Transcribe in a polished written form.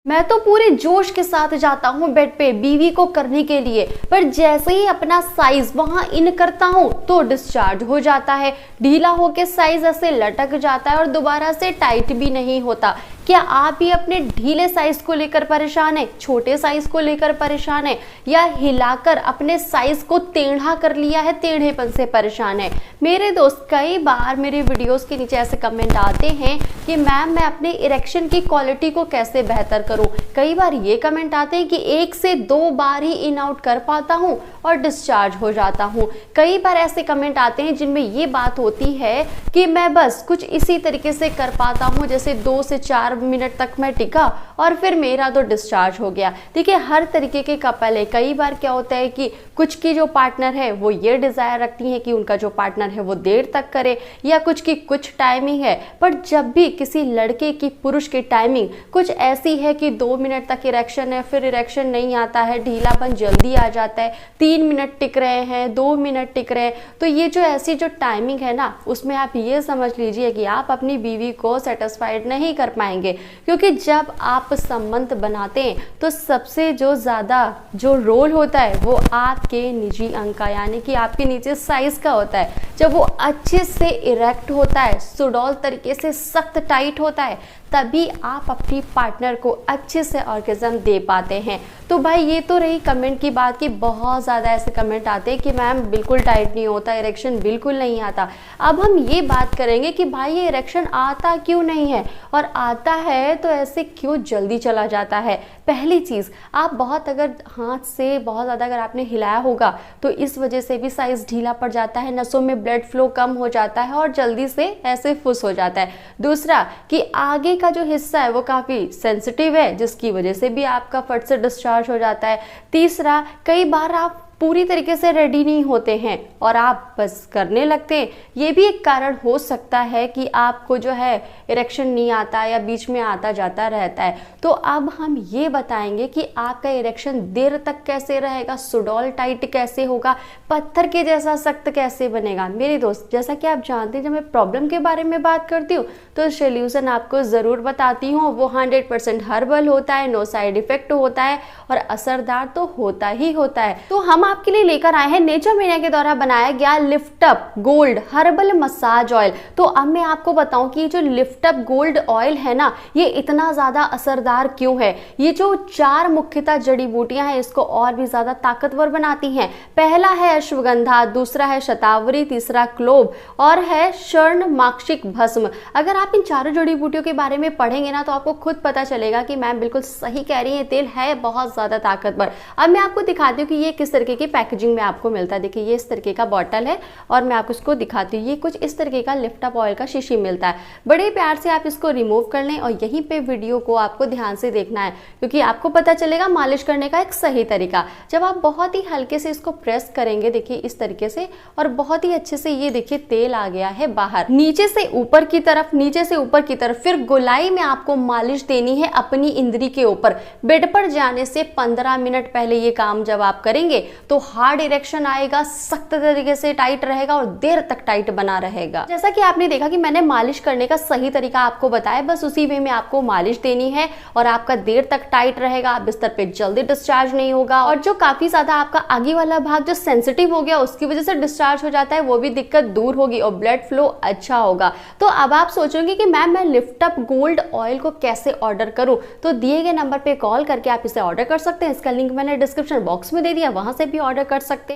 मैं तो पूरे जोश के साथ जाता हूँ बेड पे बीवी को करने के लिए, पर जैसे ही अपना साइज वहां इन करता हूँ तो डिस्चार्ज हो जाता है। ढीला होके साइज ऐसे लटक जाता है और दोबारा से टाइट भी नहीं होता। क्या आप भी अपने ढीले साइज को लेकर परेशान है, छोटे साइज को लेकर परेशान है, या हिलाकर अपने साइज को टेढ़ा कर लिया है, टेढ़ेपन से परेशान है? मेरे दोस्त, कई बार मेरे वीडियोस के नीचे ऐसे कमेंट आते हैं कि मैम मैं अपने इरेक्शन की क्वालिटी को कैसे बेहतर करूं। कई बार ये कमेंट आते हैं कि 1 से 2 बार ही इन आउट कर पाता हूं और डिस्चार्ज हो जाता हूं। कई बार ऐसे कमेंट आते हैं जिनमें ये बात होती है कि मैं बस कुछ इसी तरीके से कर पाता हूं, जैसे 2 से 4 मिनट तक मैं टिका और फिर मेरा तो डिस्चार्ज हो गया। देखिए, हर तरीके के कपल है। कई बार क्या होता है कि कुछ की जो पार्टनर है वो ये डिजायर रखती है कि उनका जो पार्टनर है वो देर तक करे, या कुछ की कुछ टाइमिंग है। पर जब भी किसी लड़के की, पुरुष की टाइमिंग कुछ ऐसी है कि 2 मिनट तक इरेक्शन है, फिर इरेक्शन नहीं आता है, ढीलापन जल्दी आ जाता है, 3 मिनट टिक रहे हैं, 2 मिनट टिक रहे हैं, तो ये जो ऐसी जो टाइमिंग है ना, उसमें आप ये समझ लीजिए कि आप अपनी बीवी को सेटिस्फाइड नहीं कर पाएंगे। क्योंकि जब आप संबंध बनाते हैं तो सबसे जो ज़्यादा जो रोल होता है वो आपके निजी अंग का, यानी कि आपके नीचे साइज का होता है। जब वो अच्छे से इरेक्ट होता है, सुडौल तरीके से सख्त टाइट होता है, तभी आप अपनी पार्टनर को अच्छे से ऑर्गेज़म दे पाते हैं। तो भाई, ये तो रही कमेंट की बात कि बहुत ज़्यादा ऐसे कमेंट आते हैं कि मैम बिल्कुल टाइट नहीं होता, इरेक्शन बिल्कुल नहीं आता। अब हम ये बात करेंगे कि भाई ये इरेक्शन आता क्यों नहीं है, और आता है तो ऐसे क्यों जल्दी चला जाता है। पहली चीज़, आप बहुत अगर हाथ से बहुत ज़्यादा अगर आपने हिलाया होगा तो इस वजह से भी साइज़ ढीला पड़ जाता है, नसों में ब्लड फ्लो कम हो जाता है और जल्दी से ऐसे फुस हो जाता है। दूसरा कि आगे का जो हिस्सा है वो काफ़ी सेंसिटिव है, जिसकी वजह से भी आपका फट से डिस्चार्ज हो जाता है। तीसरा, कई बार आप पूरी तरीके से रेडी नहीं होते हैं और आप बस करने लगते हैं। ये भी एक कारण हो सकता है कि आपको जो है इरेक्शन नहीं आता या बीच में आता जाता रहता है। तो अब हम ये बताएंगे कि आपका इरेक्शन देर तक कैसे रहेगा, सुडौल टाइट कैसे होगा, पत्थर के जैसा सख्त कैसे बनेगा। मेरे दोस्त, जैसा कि आप जानते हैं, जब मैं प्रॉब्लम के बारे में बात करती हूँ तो सोल्यूशन आपको ज़रूर बताती हूँ। वो 100% हर्बल होता है, नो साइड इफेक्ट होता है और असरदार तो होता ही होता है। तो हम आपके लिए लेकर आए हैं नेचर मीडिया के द्वारा बनाया गया lift up gold herbal massage oil. तो अब मैं आपको बताऊं कि जो लिफ्ट अप गोल्ड ऑयल है ना, ये इतना ज्यादा असरदार क्यों है। ये जो 4 मुख्यतः जड़ी बूटियां हैं इसको और भी ज्यादा ताकतवर बनाती हैं। पहला है अश्वगंधा, दूसरा है शतावरी, तीसरा क्लोव और है स्वर्ण माक्षिक भस्म। अगर आप इन चारों जड़ी बूटियों के बारे में पढ़ेंगे ना तो आपको खुद पता चलेगा कि मैम बिल्कुल सही कह रही है, तेल है बहुत ज्यादा ताकतवर। अब मैं आपको दिखाती हूँ कि ये किस तरीके की पैकेजिंग में आपको मिलता है। देखिए, ये इस तरीके का बॉटल है और मैं आपको इसको दिखाती हूँ। ये कुछ इस तरीके का लिफ्ट अप ऑयल का शीशी मिलता है। बड़े प्यार से आप इसको रिमूव कर लें और यहीं पे वीडियो को आपको ध्यान से देखना है, क्योंकि आपको पता चलेगा मालिश करने का एक सही तरीका। जब आप बहुत ही हल्के से इसको प्रेस करेंगे, देखिए इस तरीके से, और बहुत ही अच्छे से ये देखिए तेल आ गया है बाहर, नीचे से ऊपर की तरफ, नीचे से ऊपर की तरफ। फिर गोलाई में आपको मालिश देनी है अपनी इंद्री के ऊपर। बेड पर जाने से 15 मिनट पहले ये काम जब आप करेंगे तो हार्ड इरेक्शन आएगा, सख्त तरीके से टाइट रहेगा और देर तक टाइट बना रहेगा। जैसा कि आपने देखा कि मैंने मालिश करने का सही तरीका आपको बताया, बस उसी वे में आपको मालिश देनी है और आपका देर तक टाइट रहेगा। आप बिस्तर पे जल्दी डिस्चार्ज नहीं होगा, और जो काफी ज्यादा आपका आगे वाला भाग जो सेंसिटिव हो गया उसकी वजह से डिस्चार्ज हो जाता है, वो भी दिक्कत दूर होगी और ब्लड फ्लो अच्छा होगा। तो अब आप सोचोगे कि मैम मैं लिफ्ट अप गोल्ड ऑयल को कैसे ऑर्डर करूं, तो दिए गए नंबर पे कॉल करके आप इसे ऑर्डर कर सकते हैं। इसका लिंक मैंने डिस्क्रिप्शन बॉक्स में दे दिया, वहां से भी ऑर्डर कर सकते हैं।